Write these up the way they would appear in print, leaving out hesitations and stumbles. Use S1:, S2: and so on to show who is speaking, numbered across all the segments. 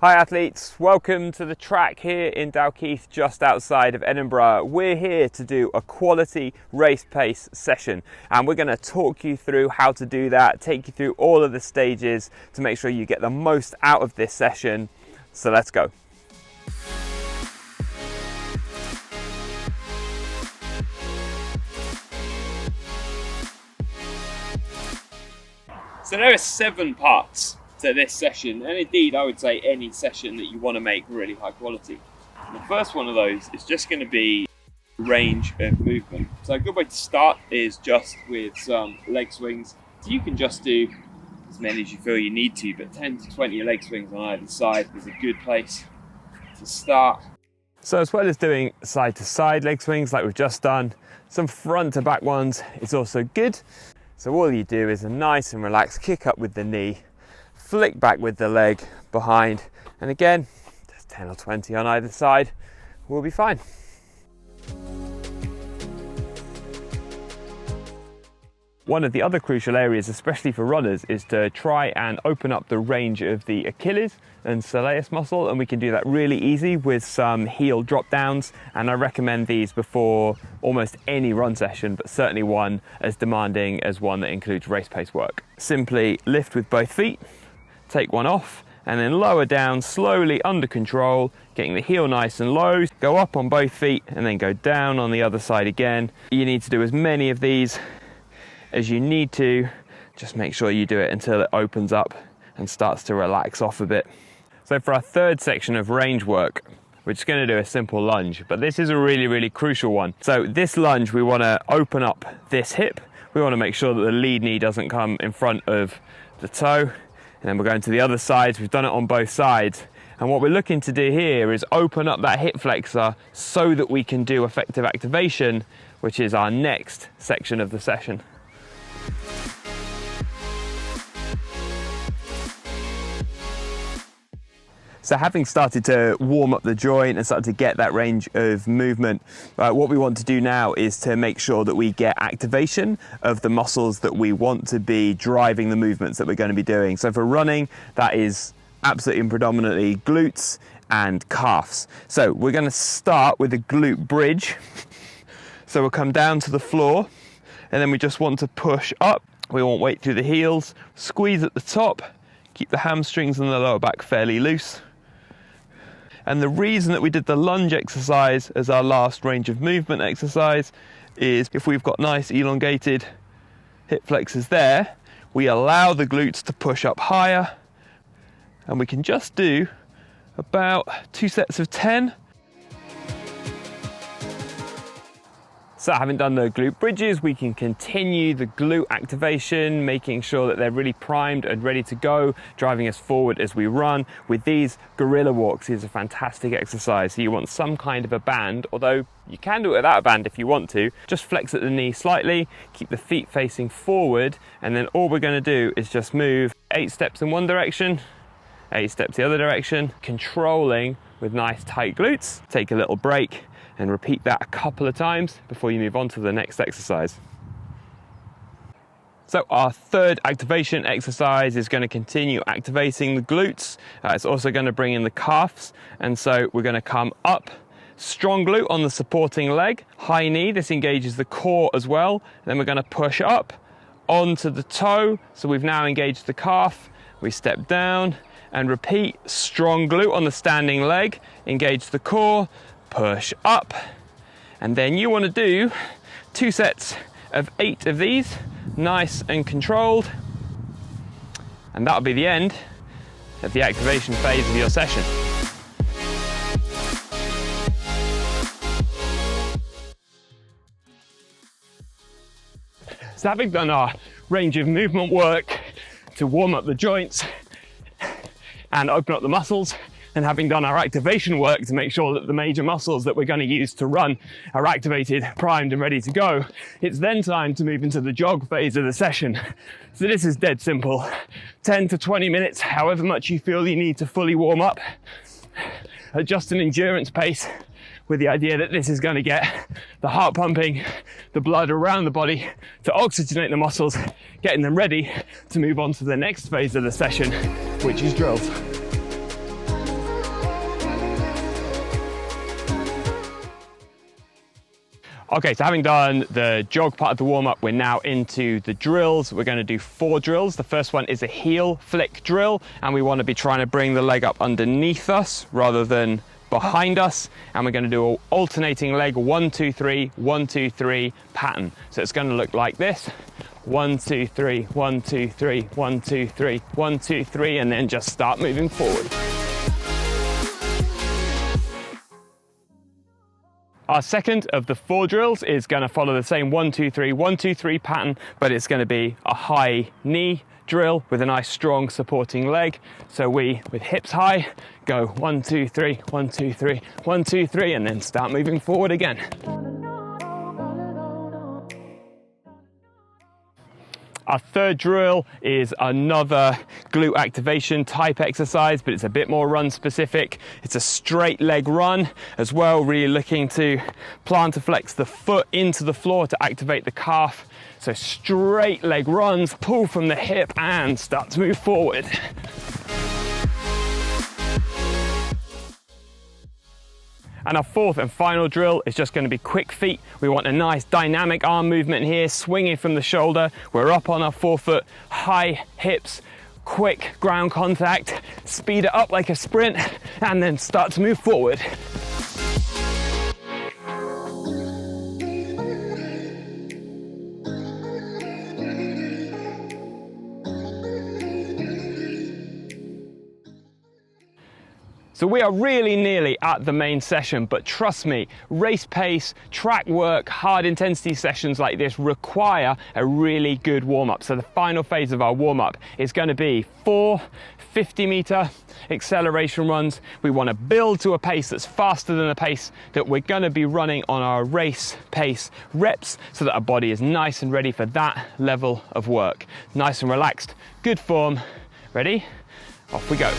S1: Hi athletes, welcome to the track here in Dalkeith, just outside of Edinburgh. We're here to do a quality race pace session, and we're going to talk you through how to do that, take you through all of the stages to make sure you get the most out of this session. So let's go. So there are 7 parts to this session, and indeed I would say any session that you want to make really high quality. And the first one of those is just going to be range of movement. So a good way to start is just with some leg swings. So you can just do as many as you feel you need to, but 10 to 20 leg swings on either side is a good place to start. So as well as doing side to side leg swings like we've just done, some front to back ones is also good. So all you do is a nice and relaxed kick up with the knee, flick back with the leg behind, and again, just 10 or 20 on either side, we'll be fine. One of the other crucial areas, especially for runners, is to try and open up the range of the Achilles and soleus muscle, and we can do that really easy with some heel drop downs, and I recommend these before almost any run session, but certainly one as demanding as one that includes race pace work. Simply lift with both feet, take one off, and then lower down slowly under control, getting the heel nice and low. Go up on both feet and then go down on the other side again. You need to do as many of these as you need to. Just make sure you do it until it opens up and starts to relax off a bit. So for our third section of range work, we're just going to do a simple lunge, but this is a really crucial one. So this lunge, we want to open up this hip. We want to make sure that the lead knee doesn't come in front of the toe. And then we're going to the other sides. We've done it on both sides. And what we're looking to do here is open up that hip flexor so that we can do effective activation, which is our next section of the session. So having started to warm up the joint and started to get that range of movement, what we want to do now is to make sure that we get activation of the muscles that we want to be driving the movements that we're going to be doing. So for running, that is absolutely and predominantly glutes and calves. So we're going to start with a glute bridge. So we'll come down to the floor, and then we just want to push up. We want weight through the heels, squeeze at the top, keep the hamstrings and the lower back fairly loose. And the reason that we did the lunge exercise as our last range of movement exercise is if we've got nice elongated hip flexors there, we allow the glutes to push up higher, and we can just do about 2 sets of 10. So having done the glute bridges, we can continue the glute activation, making sure that they're really primed and ready to go, driving us forward as we run. With these, gorilla walks is a fantastic exercise. So you want some kind of a band, although you can do it without a band if you want to. Just flex at the knee slightly, keep the feet facing forward, and then all we're going to do is just move 8 steps in one direction, 8 steps the other direction, controlling with nice tight glutes. Take a little break and repeat that a couple of times before you move on to the next exercise. So our third activation exercise is going to continue activating the glutes. It's also going to bring in the calves, and so we're going to come up, strong glute on the supporting leg, high knee, this engages the core as well. And then we're going to push up onto the toe, so we've now engaged the calf. We step down and repeat, strong glute on the standing leg, engage the core, push up, and then you want to do 2 sets of 8 of these, nice and controlled, and that'll be the end of the activation phase of your session. So having done our range of movement work to warm up the joints and open up the muscles, and having done our activation work to make sure that the major muscles that we're going to use to run are activated, primed and ready to go, it's then time to move into the jog phase of the session. So this is dead simple. 10 to 20 minutes, however much you feel you need to fully warm up. Adjust an endurance pace with the idea that this is going to get the heart pumping, the blood around the body to oxygenate the muscles, getting them ready to move on to the next phase of the session, which is drills. Okay, so having done the jog part of the warm-up, we're now into the drills. We're going to do 4 drills. The first one is a heel flick drill, and we want to be trying to bring the leg up underneath us rather than behind us. And we're going to do an alternating leg 1, 2, 3, 1, 2, 3 pattern. So it's going to look like this: 1, 2, 3, 1, 2, 3, 1, 2, 3, 1, 2, 3, and then just start moving forward. Our second of the 4 drills is going to follow the same 1, 2, 3, 1, 2, 3 pattern, but it's going to be a high knee drill with a nice strong supporting leg. So we, with hips high, go 1, 2, 3, 1, 2, 3, 1, 2, 3, and then start moving forward again. Our third drill is another glute activation type exercise, but it's a bit more run specific. It's a straight leg run as well, really looking to plantar flex the foot into the floor to activate the calf. So straight leg runs, pull from the hip and start to move forward. And our fourth and final drill is just going to be quick feet. We want a nice dynamic arm movement here, swinging from the shoulder. We're up on our forefoot, high hips, quick ground contact, speed it up like a sprint, and then start to move forward. So we are really nearly at the main session, but trust me, race pace, track work, hard intensity sessions like this require a really good warm-up. So the final phase of our warm-up is going to be 4 50-meter acceleration runs. We want to build to a pace that's faster than the pace that we're going to be running on our race pace reps, so that our body is nice and ready for that level of work. Nice and relaxed, good form. Ready? Off we go.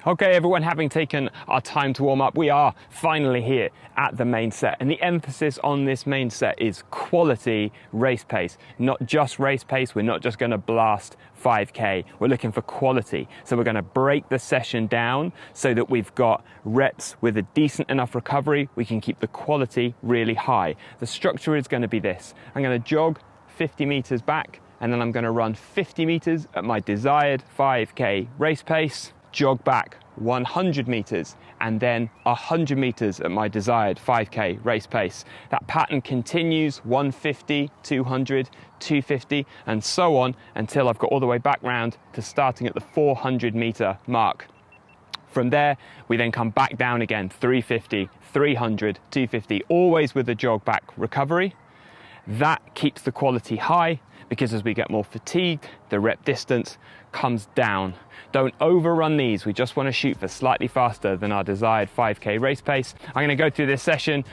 S1: Okay everyone, having taken our time to warm up, we are finally here at the main set. And the emphasis on this main set is quality race pace. Not just race pace, we're not just going to blast 5K, we're looking for quality. So we're going to break the session down so that we've got reps with a decent enough recovery, we can keep the quality really high. The structure is going to be this: I'm going to jog 50 meters back, and then I'm going to run 50 meters at my desired 5K race pace, jog back 100 meters, and then 100 meters at my desired 5K race pace. That pattern continues 150, 200, 250, and so on until I've got all the way back round to starting at the 400 meter mark. From there, we then come back down again, 350, 300, 250, always with the jog back recovery. That keeps the quality high, because as we get more fatigued, the rep distance comes down. Don't overrun these. We just want to shoot for slightly faster than our desired 5K race pace. I'm going to go through this session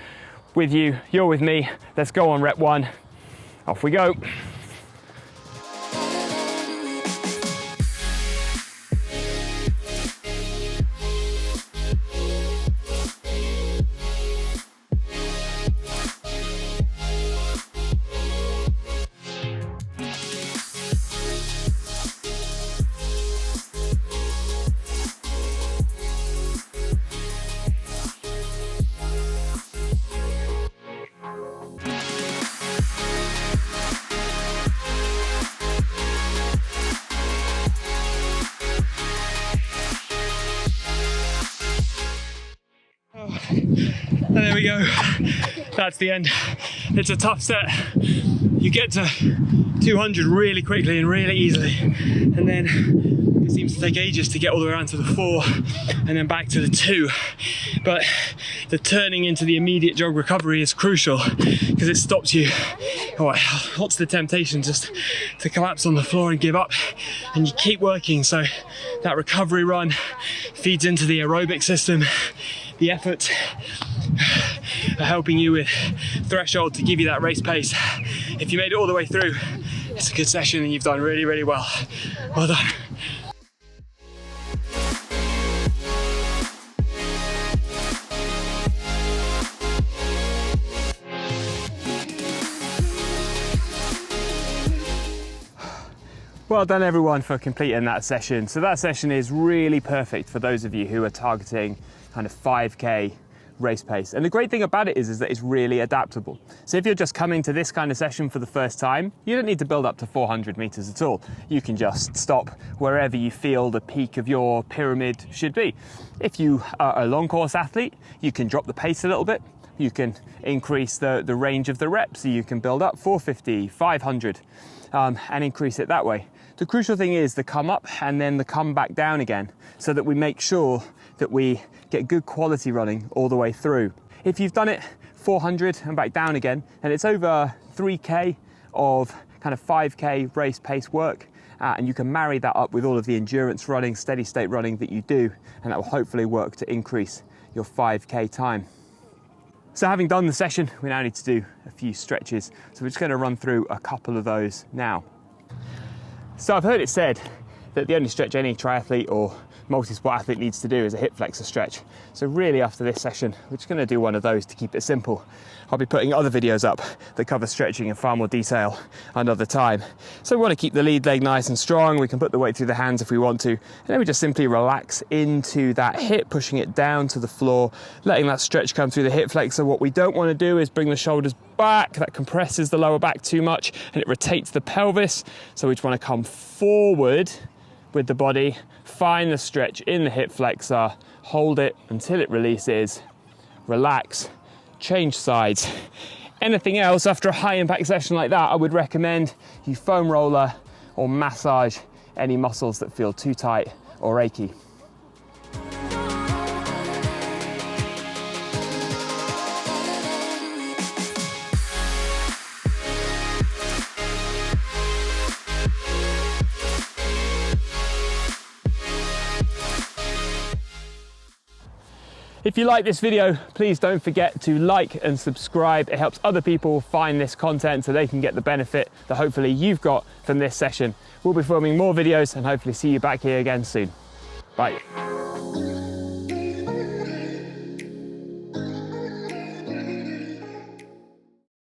S1: with you. You're with me. Let's go on rep 1. Off we go. And there we go, that's the end. It's a tough set. You get to 200 really quickly and really easily, and then it seems to take ages to get all the way around to the 4 and then back to the 2. But the turning into the immediate jog recovery is crucial, because it stops you. What's the temptation? Just to collapse on the floor and give up, and you keep working. So that recovery run feeds into the aerobic system. The effort are helping you with threshold to give you that race pace. If you made it all the way through, it's a good session and you've done really, really well. Well done. Well done everyone for completing that session. So that session is really perfect for those of you who are targeting kind of 5K race pace. And the great thing about it is that it's really adaptable. So if you're just coming to this kind of session for the first time, you don't need to build up to 400 meters at all. You can just stop wherever you feel the peak of your pyramid should be. If you are a long course athlete, you can drop the pace a little bit. You can increase the range of the reps. So you can build up 450, 500, and increase it that way. The crucial thing is the come up and then the come back down again, so that we make sure that we get good quality running all the way through. If you've done it 400 and back down again, and it's over 3K of kind of 5K race pace work, and you can marry that up with all of the endurance running, steady state running that you do, and that will hopefully work to increase your 5K time. So having done the session, we now need to do a few stretches. So we're just going to run through a couple of those now. So I've heard it said that the only stretch any triathlete or multi-sport athlete needs to do is a hip flexor stretch. So really after this session, we're just going to do one of those to keep it simple. I'll be putting other videos up that cover stretching in far more detail another time. So we want to keep the lead leg nice and strong. We can put the weight through the hands if we want to. And then we just simply relax into that hip, pushing it down to the floor, letting that stretch come through the hip flexor. What we don't want to do is bring the shoulders back. That compresses the lower back too much and it rotates the pelvis. So we just want to come forward with the body, find the stretch in the hip flexor, hold it until it releases, relax, change sides. Anything else after a high impact session like that, I would recommend you foam roller or massage any muscles that feel too tight or achy. If you like this video, please don't forget to like and subscribe. It helps other people find this content so they can get the benefit that hopefully you've got from this session. We'll be filming more videos and hopefully see you back here again soon. Bye.